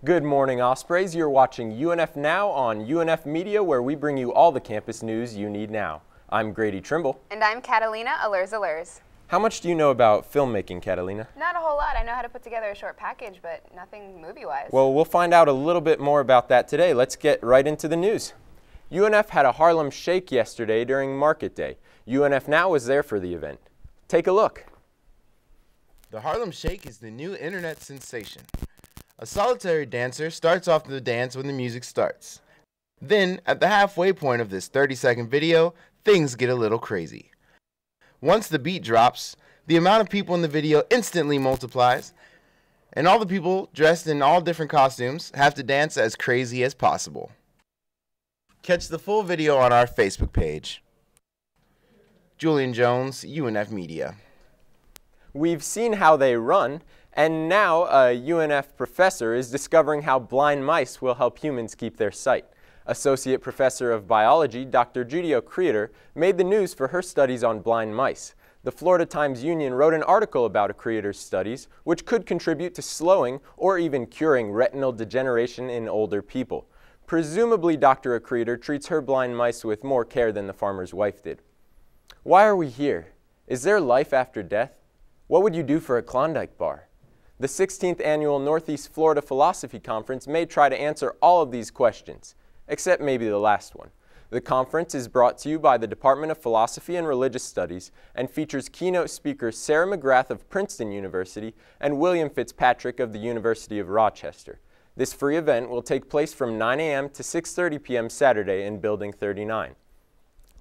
Good morning, Ospreys. You're watching UNF Now on UNF Media, where we bring you all the campus news you need now. I'm Grady Trimble. And I'm Catalina Alurs. How much do you know about filmmaking, Catalina? Not a whole lot. I know how to put together a short package, but nothing movie-wise. Well, we'll find out a little bit more about that today. Let's get right into the news. UNF had a Harlem Shake yesterday during Market Day. UNF Now was there for the event. Take a look. The Harlem Shake is the new internet sensation. A solitary dancer starts off the dance when the music starts. Then, at the halfway point of this 30-second video, things get a little crazy. Once the beat drops, the amount of people in the video instantly multiplies, and all the people dressed in all different costumes have to dance as crazy as possible. Catch the full video on our Facebook page. Julian Jones, UNF Media. We've seen how they run, and now a UNF professor is discovering how blind mice will help humans keep their sight. Associate Professor of Biology, Dr. Judy Creator, made the news for her studies on blind mice. The Florida Times-Union wrote an article about Creator's studies, which could contribute to slowing or even curing retinal degeneration in older people. Presumably, Dr. Creator treats her blind mice with more care than the farmer's wife did. Why are we here? Is there life after death? What would you do for a Klondike bar? The 16th Annual Northeast Florida Philosophy Conference may try to answer all of these questions, except maybe the last one. The conference is brought to you by the Department of Philosophy and Religious Studies and features keynote speakers Sarah McGrath of Princeton University and William Fitzpatrick of the University of Rochester. This free event will take place from 9 a.m. to 6:30 p.m. Saturday in Building 39.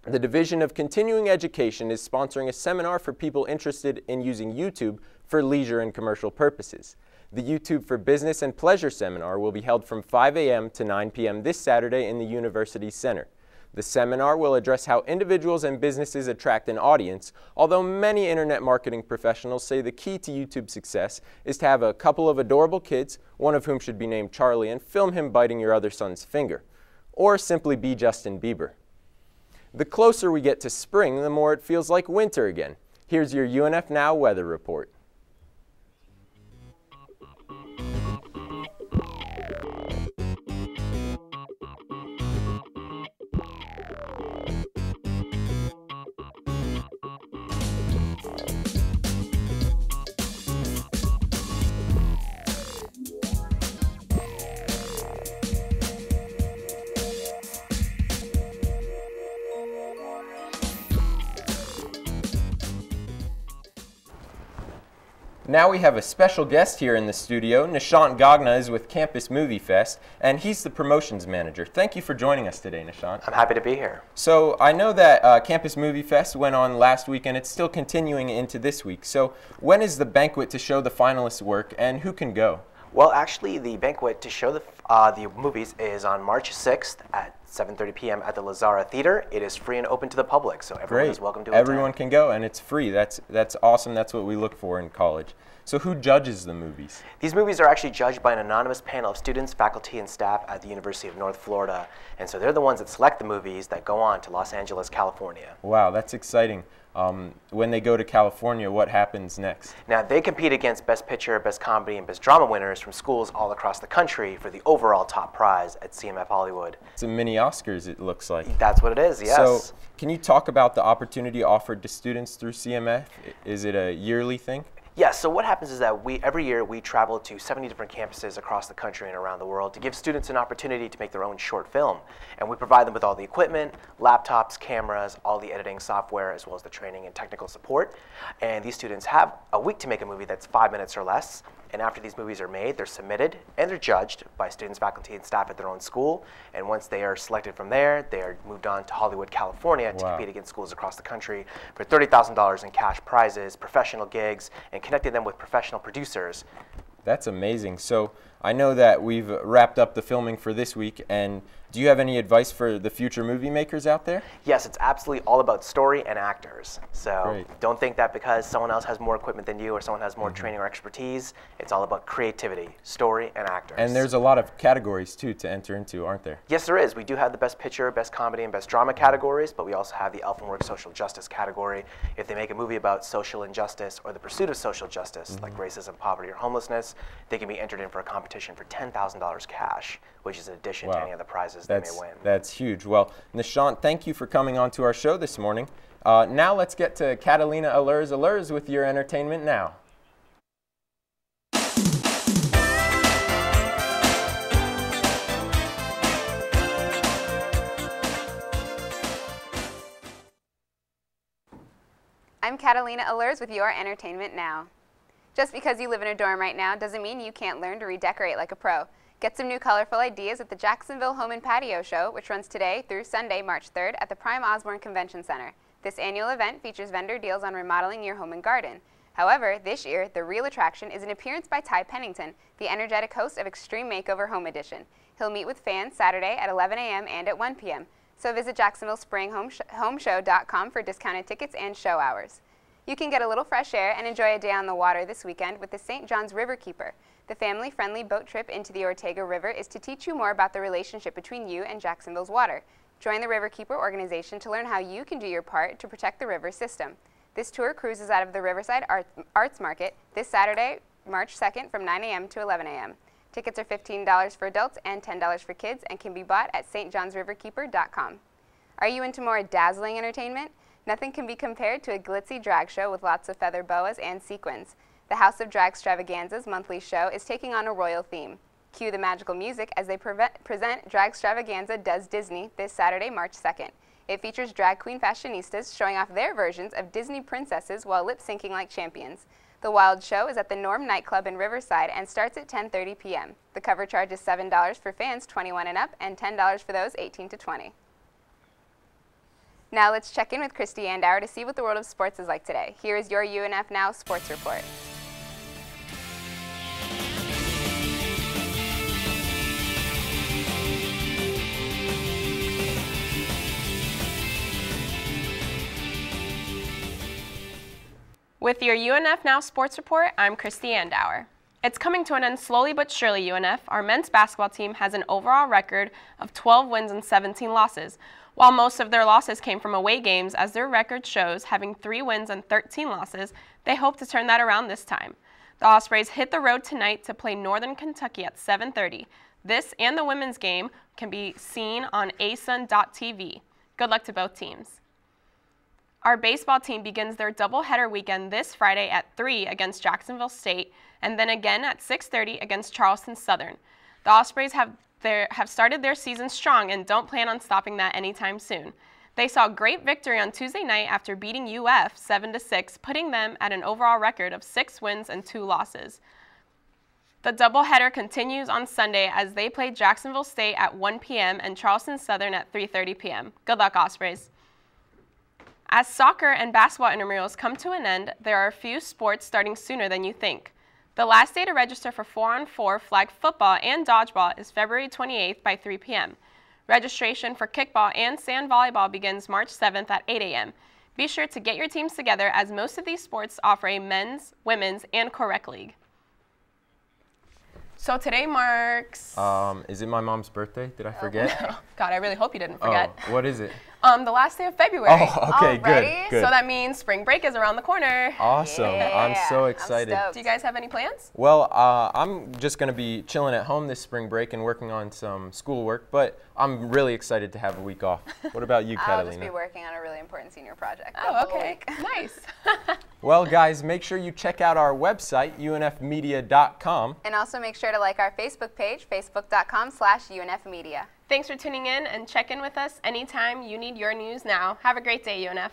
The Division of Continuing Education is sponsoring a seminar for people interested in using YouTube for leisure and commercial purposes. The YouTube for Business and Pleasure seminar will be held from 5 a.m. to 9 p.m. this Saturday in the University Center. The seminar will address how individuals and businesses attract an audience, although many internet marketing professionals say the key to YouTube success is to have a couple of adorable kids, one of whom should be named Charlie, and film him biting your other son's finger. Or simply be Justin Bieber. The closer we get to spring, the more it feels like winter again. Here's your UNF Now weather report. Now we have a special guest here in the studio. Nishant Gagna is with Campus Movie Fest, and he's the promotions manager. Thank you for joining us today, Nishant. I'm happy to be here. So I know that Campus Movie Fest went on last week, and it's still continuing into this week. So when is the banquet to show the finalists' work, and who can go? Well, actually, the banquet to show the movies is on March 6th at 7:30 p.m. at the Lazara Theater. It is free and open to the public, so everyone is welcome to attend. Everyone can go, and it's free. That's awesome. That's what we look for in college. So who judges the movies? These movies are actually judged by an anonymous panel of students, faculty, and staff at the University of North Florida. And so they're the ones that select the movies that go on to Los Angeles, California. Wow, that's exciting. When they go to California, what happens next? Now, they compete against Best Picture, Best Comedy, and Best Drama winners from schools all across the country for the overall top prize at CMF Hollywood. It's a mini Oscars, it looks like. That's what it is, yes. So, can you talk about the opportunity offered to students through CMF? Is it a yearly thing? Yes, so what happens is that every year we travel to 70 different campuses across the country and around the world to give students an opportunity to make their own short film. And we provide them with all the equipment, laptops, cameras, all the editing software, as well as the training and technical support. And these students have a week to make a movie that's 5 minutes or less. And after these movies are made, they're submitted and they're judged by students, faculty, and staff at their own school. And once they are selected from there, they are moved on to Hollywood, California to compete against schools across the country for $30,000 in cash prizes, professional gigs, and connecting them with professional producers. That's amazing. So I know that we've wrapped up the filming for this week, and Do you have any advice for the future movie makers out there? Yes, it's absolutely all about story and actors. So Great. don't think that because someone else has more equipment than you or someone has more training or expertise, it's all about creativity, story, and actors. And there's a lot of categories, too, to enter into, aren't there? Yes, there is. We do have the Best Picture, Best Comedy, and Best Drama categories, but we also have the Elfenwork Social Justice category. If they make a movie about social injustice or the pursuit of social justice, like racism, poverty, or homelessness, they can be entered in for a competition for $10,000 cash, which is in addition to any of the prizes they may win. That's huge. Well, Nishant, thank you for coming on to our show this morning. Now let's get to Catalina Allures with your Entertainment Now. I'm Catalina Allures with your Entertainment Now. Just because you live in a dorm right now doesn't mean you can't learn to redecorate like a pro. Get some new colorful ideas at the Jacksonville Home and Patio Show, which runs today through Sunday, March 3rd at the Prime Osborne Convention Center. This annual event features vendor deals on remodeling your home and garden. However, this year, the real attraction is an appearance by Ty Pennington, the energetic host of Extreme Makeover Home Edition. He'll meet with fans Saturday at 11 a.m. and at 1 p.m. So visit JacksonvilleSpringHomeshow.com for discounted tickets and show hours. You can get a little fresh air and enjoy a day on the water this weekend with the St. John's River Keeper. The family-friendly boat trip into the Ortega River is to teach you more about the relationship between you and Jacksonville's water. Join the Riverkeeper organization to learn how you can do your part to protect the river system. This tour cruises out of the Riverside Arts Market this Saturday, March 2nd from 9 a.m. to 11 a.m. Tickets are $15 for adults and $10 for kids and can be bought at stjohnsriverkeeper.com. Are you into more dazzling entertainment? Nothing can be compared to a glitzy drag show with lots of feather boas and sequins. The House of Drag Stravaganza's monthly show is taking on a royal theme. Cue the magical music as they present Drag Stravaganza Does Disney this Saturday, March 2nd. It features drag queen fashionistas showing off their versions of Disney princesses while lip-syncing like champions. The Wild Show is at the Norm nightclub in Riverside and starts at 10:30 p.m. The cover charge is $7 for fans 21 and up and $10 for those 18 to 20. Now let's check in with Christy Andauer to see what the world of sports is like today. Here is your UNF Now Sports Report. With your UNF Now Sports Report, I'm Christy Andauer. It's coming to an end slowly but surely, UNF. Our men's basketball team has an overall record of 12 wins and 17 losses. While most of their losses came from away games, as their record shows, having 3 wins and 13 losses, they hope to turn that around this time. The Ospreys hit the road tonight to play Northern Kentucky at 7:30. This and the women's game can be seen on asun.tv. Good luck to both teams. Our baseball team begins their doubleheader weekend this Friday at 3 against Jacksonville State, and then again at 6:30 against Charleston Southern. The Ospreys have started their season strong and don't plan on stopping that anytime soon. They saw a great victory on Tuesday night after beating UF 7-6, putting them at an overall record of 6 wins and 2 losses. The doubleheader continues on Sunday as they play Jacksonville State at 1 p.m. and Charleston Southern at 3:30 p.m. Good luck, Ospreys. As soccer and basketball intramurals come to an end, there are a few sports starting sooner than you think. The last day to register for 4-on-4 flag football and dodgeball is February 28th by 3 p.m. Registration for kickball and sand volleyball begins March 7th at 8 a.m. Be sure to get your teams together as most of these sports offer a men's, women's, and co-rec league. So today marks... Is it my mom's birthday? Did I forget? No. God, I really hope you didn't forget. Oh, what is it? The last day of February. Oh, okay, Already? good. So that means spring break is around the corner. Awesome. Yeah, I'm so excited. I'm stoked. Do you guys have any plans? Well, I'm just going to be chilling at home this spring break and working on some schoolwork, but I'm really excited to have a week off. What about you, Catalina? I'll just be working on a really important senior project. Oh, okay. Nice. Well, guys, make sure you check out our website, unfmedia.com. And also make sure to like our Facebook page, facebook.com/UNFmedia. Thanks for tuning in and check in with us anytime you need your news now. Have a great day, UNF.